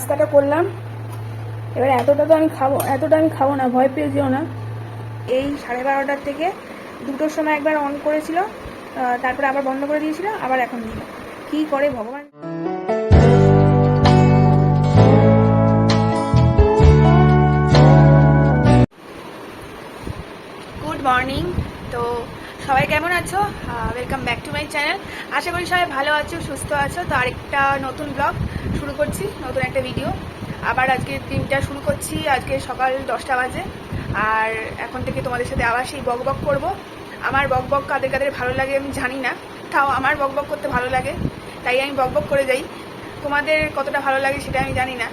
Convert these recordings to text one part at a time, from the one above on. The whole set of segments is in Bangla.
পাস্তাটা করলাম। এবার এতটা আমি খাবো না, ভয় পেয়ে যেও না। এই 12:30টার থেকে 2টোর সময় একবার অন করেছিল, তারপরে আবার বন্ধ করে দিয়েছিল, আবার এখন দিল। কী করে ভগবান। Good morning. তো সবাই কেমন আছো? Welcome back to my channel. আশা করি সবাই ভালো আছো, সুস্থ আছো। তো আরেকটা নতুন ব্লগ শুরু করছি, নতুন একটা ভিডিও। আবার আজকে দিনটা শুরু করছি। আজকে সকাল 10টা বাজে, আর এখন থেকে তোমাদের সাথে আবার সেই বক বক করবো। আমার বক বক কাদের কাদের ভালো লাগে আমি জানি না, তাও আমার বক বক করতে ভালো লাগে, তাই আমি বক বক করে যাই। তোমাদের কতটা ভালো লাগে সেটা আমি জানি না,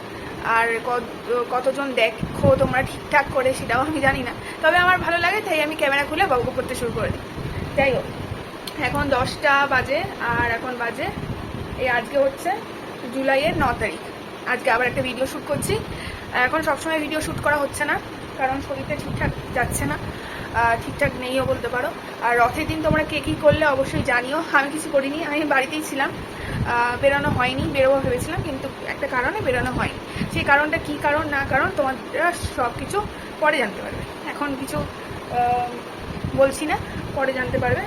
আর কতজন দেখো তোমরা ঠিকঠাক করে সেটাও আমি জানি না, তবে আমার ভালো লাগে, তাই আমি ক্যামেরা খুলে বক বক করতে শুরু করে দিই। যাই হোক, এখন 10টা বাজে, আর এখন বাজে এই আজকে হচ্ছে জুলাইয়ের 9 তারিখ। আজকে আবার একটা ভিডিও শ্যুট করছি। এখন সবসময় ভিডিও শ্যুট করা হচ্ছে না, কারণ শরীরটা ঠিকঠাক যাচ্ছে না, ঠিকঠাক নেইও বলতে পারো। আর রথের দিন তোমরা কে কী করলে অবশ্যই জানিও। আমি কিছু করিনি, আমি বাড়িতেই ছিলাম, বেরোনো হয়নি। বেরোবো ভেবেছিলাম, কিন্তু একটা কারণে বেরোনো হয়নি। সেই কারণটা কী কারণ না কারণ তোমরা সব কিছু পরে জানতে পারবে, এখন কিছু বলছি না, পরে জানতে পারবে।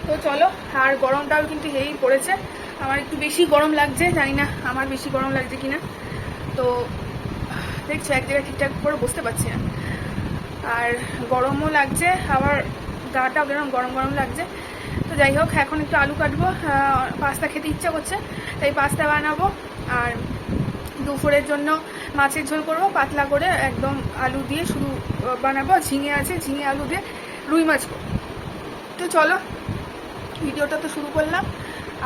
তো চলো। আর গরমটাও কিন্তু এই পড়েছে, আমার একটু বেশি গরম লাগছে, জানি না আমার বেশি গরম লাগছে কিনা। তো দেখছো এক জায়গায় ঠিকঠাক করে বসতে পারছি না, আর গরমও লাগছে, আবার গাটাও কেরম গরম গরম লাগছে। তো যাই হোক, এখন একটু আলু কাটবো, পাস্তা খেতে ইচ্ছা করছে, তাই পাস্তা বানাবো। আর দুপুরের জন্য মাছের ঝোল করবো, পাতলা করে একদম আলু দিয়ে শুধু বানাবো। ঝিঙে আছে, ঝিঙে আলু দিয়ে রুই মাছ করবো। তো চলো, ভিডিওটা তো শুরু করলাম।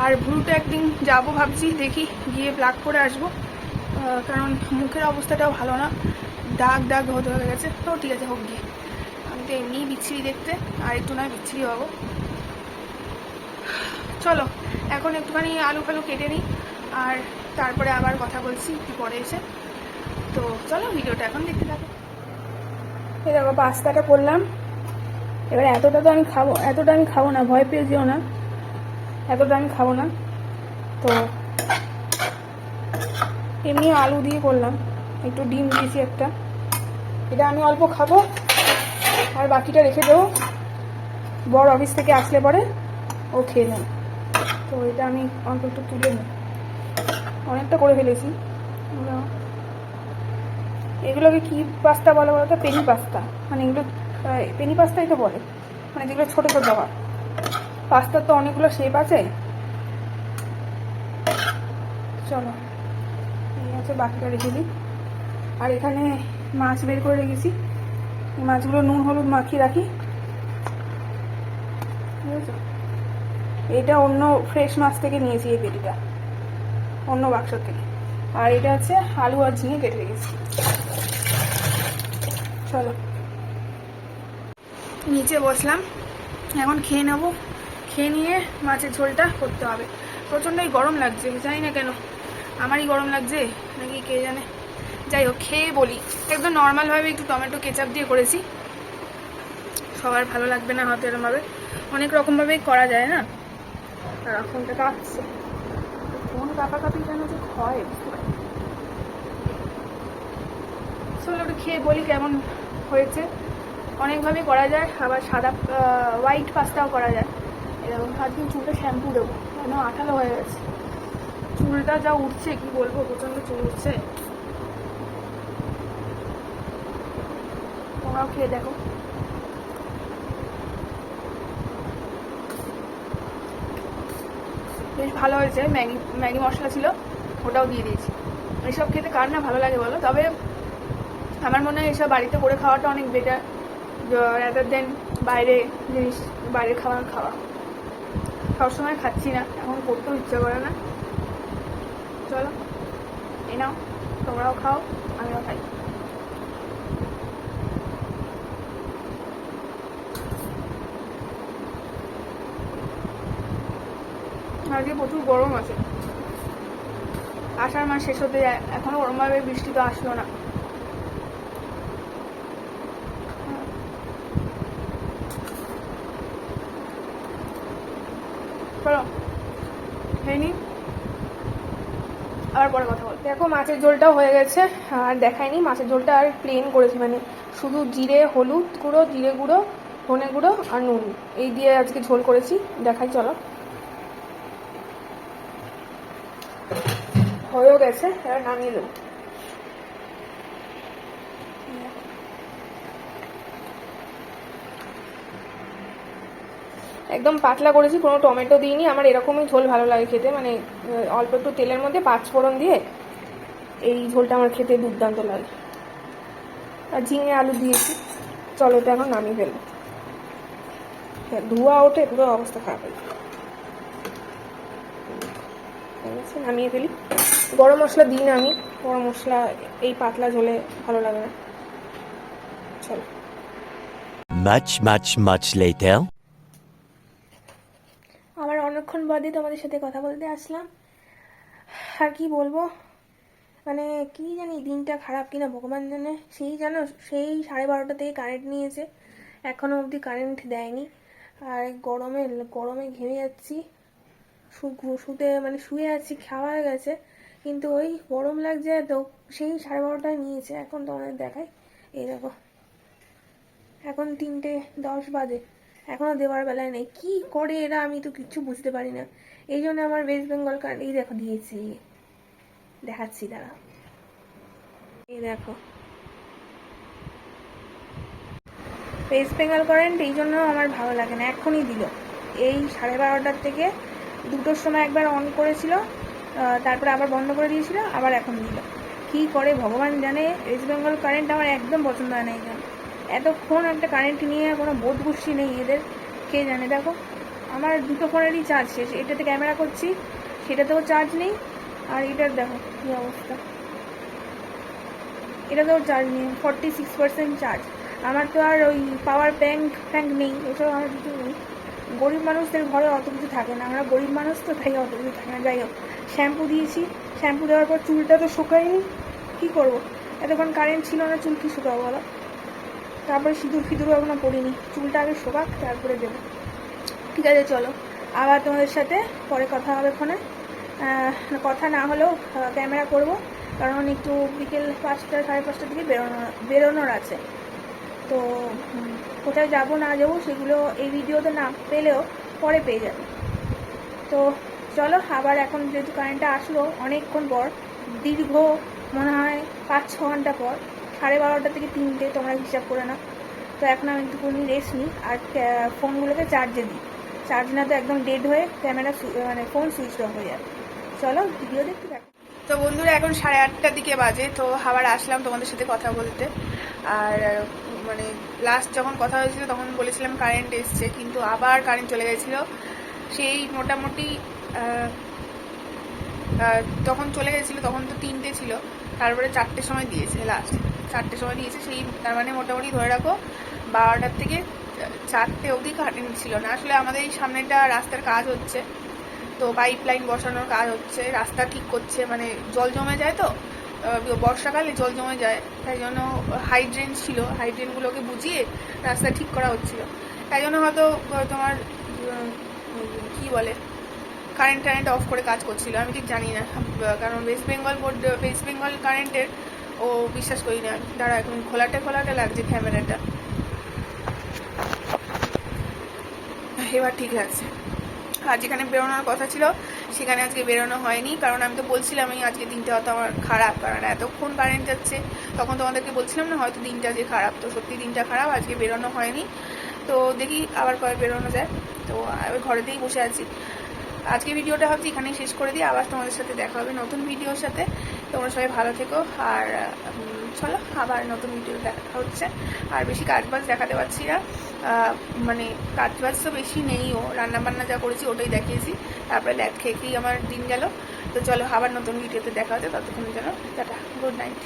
আর ভুরুটা একদিন যাবো ভাবছি, দেখি গিয়ে প্লাগ করে আসবো, কারণ মুখের অবস্থাটাও ভালো না, দাগ দাগ হয়ে গেছে। তো ঠিক আছে, হোক গিয়ে। আমি তো এমনিই বিচ্ছিরি দেখতে, আর একটু নয় বিচ্ছিরি হবো। চলো, এখন একটুখানি আলু ফালু কেটে নিই, আর তারপরে আবার কথা বলছি একটু পরে এসে। তো চলো, ভিডিওটা এখন দেখতে থাকো। এই দেখো, পাস্তাটা করলাম। এবার এতটা আমি খাবো না, ভয় পেয়ে যেও না, এতটা আমি খাবো না। তো এমনি আলু দিয়ে করলাম, একটু ডিম দিয়েছি একটা, এটা আমি অল্প খাবো, আর বাকিটা রেখে দেবো। বড় অফিস থেকে আসলে পরে ও খেয়ে নেয়। তো এটা আমি অল্প একটু তুলে নিই, অনেকটা করে ফেলেছি। এগুলোকে কি পাস্তা বলে বলতো? পেনি পাস্তা, মানে এগুলো পেনি পাস্তাই তো বলে, মানে যেগুলো ছোটো ছোটো হয়। পাস্তার তো অনেকগুলো শেপ আছে। চলো, এই আছে, বাকিটা রেখে দিই। আর এখানে মাছ বের করে রেখেছি, এই মাছগুলো নুন হলুদ মাখিয়ে রাখি, ঠিক আছে? এটা অন্য ফ্রেশ মাছ থেকে নিয়েছি, এই পেটিটা অন্য বাক্স থেকে। আর এটা হচ্ছে আলু আর ঝিঙে কেটে রেখেছি। চলো, নিচে বসলাম, এখন খেয়ে নেবো। খেয়ে নিয়ে মাছের ঝোলটা করতে হবে। প্রচণ্ডই গরম লাগছে, জানি না কেন, আমারই গরম লাগছে নাকি কে জানে। যাই হোক, খেয়ে বলি। একদম নর্মালভাবে একটু টমেটো কেচাপ দিয়ে করেছি, সবার ভালো লাগবে না হয়তো এরমভাবে, অনেক রকমভাবেই করা যায় না। আর ফোনটা কাঁপছে, ফোন কাঁপাকাঁপি যেন যে হয় বুঝতে পারি। চলো, একটু খেয়ে বলি কেমন হয়েছে। অনেকভাবেই করা যায়, আবার সাদা হোয়াইট পাস্তাও করা যায়। এরকম আজকে চুলটা শ্যাম্পু দেবো, কেন আঠালো হয়ে গেছে চুলটা, যা উঠছে কি বলবো, প্রচণ্ড চুল উঠছে। তোমরাও খেয়ে দেখো। বেশ ভালো হয়েছে। ম্যাগি মশলা ছিল, ওটাও দিয়ে দিয়েছি। এইসব খেতে কার না ভালো লাগে বলো? তবে আমার মনে হয় এইসব বাড়িতে করে খাওয়াটা অনেক বেটার, রাদার দেন বাইরে জিনিস, বাইরে খাওয়া। সবসময় খাচ্ছি না, এখন করতেও ইচ্ছা করে না। চলো, এই নাও, তোমরাও খাও, আমিও খাই। আজকে প্রচুর গরম আছে, আষাঢ় মাস শেষ হতে যায়, এখনো ওরমভাবে বৃষ্টি তো আসলো না। চলো খেয়ে নি, আবার পরে কথা বলবো। দেখো মাছের ঝোলটাও হয়ে গেছে, আর দেখায়নি মাছের ঝোলটা আর প্লেন করেছি, মানে শুধু জিরে হলুদ গুঁড়ো, জিরে গুঁড়ো, ধনে গুঁড়ো আর নুন এই দিয়ে আজকে ঝোল করেছি। দেখাই চলো, হয়েও গেছে, এবার নামিয়ে দেবো। একদম পাতলা করেছি, কোনো টমেটো দিইনি। আমার এরকমই ঝোল ভালো লাগে খেতে, মানে অল্প একটু তেলের মধ্যে 5 ফোড়ন দিয়ে এই ঝোলটা আমার খেতে দুর্দান্ত লাগে। আর ঝিঙে আলু দিয়েছি। চলো এটা এখন নামিয়ে ফেলবো, ধোয়া ওঠে, পুরো অবস্থা খারাপ হয়ে যায়। নামিয়ে ফেলি। গরম মশলা দিই না আমি, গরম মশলা এই পাতলা ঝোলে ভালো লাগে না। চলো। Much later. আবার অনেকক্ষণ বাদে তোমাদের সাথে কথা বলতে আসলাম। আর কি বলবো, মানে কি জানি দিনটা খারাপ কিনা ভগবান জানে। সেই জানো, সেই 12:30 থেকে কারেন্ট নিয়েছে, এখনো অবধি কারেন্ট দেয়নি। আর গরমে গরমে ঘেমে যাচ্ছি, শুতে মানে শুয়ে আছি, খাওয়া হয়ে গেছে, কিন্তু ওই গরম লাগছে। তো সেই 12:30টায় নিয়েছে। এখন তোমাদের দেখাই, এই দেখো এখন 3:10 বাজে, এখনো দেওয়ার বেলায় নেই। কি করে এরা, আমি তো কিচ্ছু বুঝতে পারি না। এই জন্য আমার ওয়েস্ট বেঙ্গল কারেন্ট, এই দেখো দিয়েছি, দেখাচ্ছি দাঁড়া, এই দেখো ওয়েস্ট বেঙ্গল কারেন্ট। এই জন্য আমার ভালো লাগে না, এখনই দিল। এই 12:30টার থেকে 2টোর সময় একবার অন করেছিল, তারপরে আবার বন্ধ করে দিয়েছিল, আবার এখন দিল। কি করে ভগবান জানে। ওয়েস্ট বেঙ্গল কারেন্ট আমার একদম পছন্দ হয় না। এই জন্য এতক্ষণ একটা কারেন্ট নিয়ে কোনো বোধ গোষ্ঠী নেই এদের, কে জানে। দেখো আমার 2টো ফোনেরই চার্জ শেষ, এটাতে ক্যামেরা করছি, সেটাতেও চার্জ নেই, আর এটার দেখো কী অবস্থা, এটাতেও চার্জ নেই, 46% চার্জ। আমার তো আর ওই পাওয়ার ব্যাংক নেই, ওসব আমার কিছু নেই। গরিব মানুষদের ঘরে অত কিছু থাকে না, আমরা গরিব মানুষ তো, তাই অত কিছু থাকে না। যাই হোক, শ্যাম্পু দিয়েছি, শ্যাম্পু দেওয়ার পর চুলটা তো শুকায়নি, কী করবো, এতক্ষণ কারেন্ট ছিল না, চুল কী শুকাবো বলো। তারপরে সিঁদুরও এখনো পরিনি, চুলটা আগে শোকাক তারপরে দেবো। ঠিক আছে চলো, আবার তোমাদের সাথে পরে কথা হবে ফোনে। কথা না হলেও ক্যামেরা করব, কারণ একটু বিকেল 5টা 5:30টার দিকে বেরোনোর আছে। তো কোথায় যাবো না যাবো সেগুলো এই ভিডিওতে না পেলেও পরে পেয়ে যাবে। তো চলো, আবার এখন যেহেতু কারেন্টটা আসলো অনেকক্ষণ পর, দীর্ঘ মনে হয় 5-6 ঘন্টা পর, 12:30 থেকে 3টে, তোমরা হিসাব করে নাও। তো এখন আমি একটুখানি রেস্ট নিই, আর ফোনগুলোকে চার্জে দিই। চার্জ না তো একদম ডেড হয়ে ক্যামেরা মানে ফোন সুইচ অফ হয়ে যাবে। চলো ভিডিও দেখতে থাকো। তো বন্ধুরা এখন 8:30টার দিকে বাজে, তো আবার আসলাম তোমাদের সাথে কথা বলতে। আর মানে লাস্ট যখন কথা হয়েছিল তখন বলেছিলাম কারেন্ট এসছে, কিন্তু আবার কারেন্ট চলে গেছিলো। সেই মোটামুটি তখন চলে গেছিলো, তখন তো 3টে ছিল, তারপরে 4টের সময় দিয়েছে, লাস্ট 4টের সময় দিয়েছে। সেই তার মানে মোটামুটি ধরে রাখো 12টার থেকে 4টে অবধি কারেন্ট ছিল না। আসলে আমাদের এই সামনেটা রাস্তার কাজ হচ্ছে, তো পাইপ লাইন বসানোর কাজ হচ্ছে, রাস্তা ঠিক করছে, মানে জল জমে যায়, তো বর্ষাকালে জল জমে যায়, তাই জন্য হাইড্রেন ছিল, হাইড্রেনগুলোকে বুঝিয়ে রাস্তা ঠিক করা হচ্ছিল। তাই জন্য হয়তো তোমার কি বলে কারেন্ট অফ করে কাজ করছিল, আমি ঠিক জানি না। কারণ ওয়েস্ট বেঙ্গল কারেন্টের ও বিশ্বাস করি না। দাঁড়া, এখন খোলাটে লাগছে ক্যামেরাটা, এবার ঠিক লাগছে। আর যেখানে বেরোনোর কথা ছিল সেখানে আজকে বেরোনো হয়নি, কারণ আমি তো বলছিলাম আজকে দিনটা হয়তো আমার খারাপ, কারণ এতক্ষণ কারেন্ট যাচ্ছে। তখন তোমাদেরকে বলছিলাম না হয়তো দিনটা যে খারাপ, তো সত্যি দিনটা খারাপ, আজকে বেরোনো হয়নি। তো দেখি আবার কবে বেরোনো যায়। তো ঘরেতেই বসে আছি। আজকে ভিডিওটা ভাবছি এখানেই শেষ করে দিই, আবার তোমাদের সাথে দেখা হবে নতুন ভিডিওর সাথে। তোমরা সবাই ভালো থেকো, আর চলো আবার নতুন ভিডিও দেখা হচ্ছে। আর বেশি কাজবাজ দেখাতে পারছি না, মানে কাজবাজ তো বেশি নেইও, রান্নাবান্না যা করেছি ওটাই দেখিয়েছি, তারপরে ল্যাদ খেয়েই আমার দিন গেল। তো চলো আবার নতুন ভিডিওতে দেখা হচ্ছে, ততক্ষণের জন্য টাটা, গুড নাইট।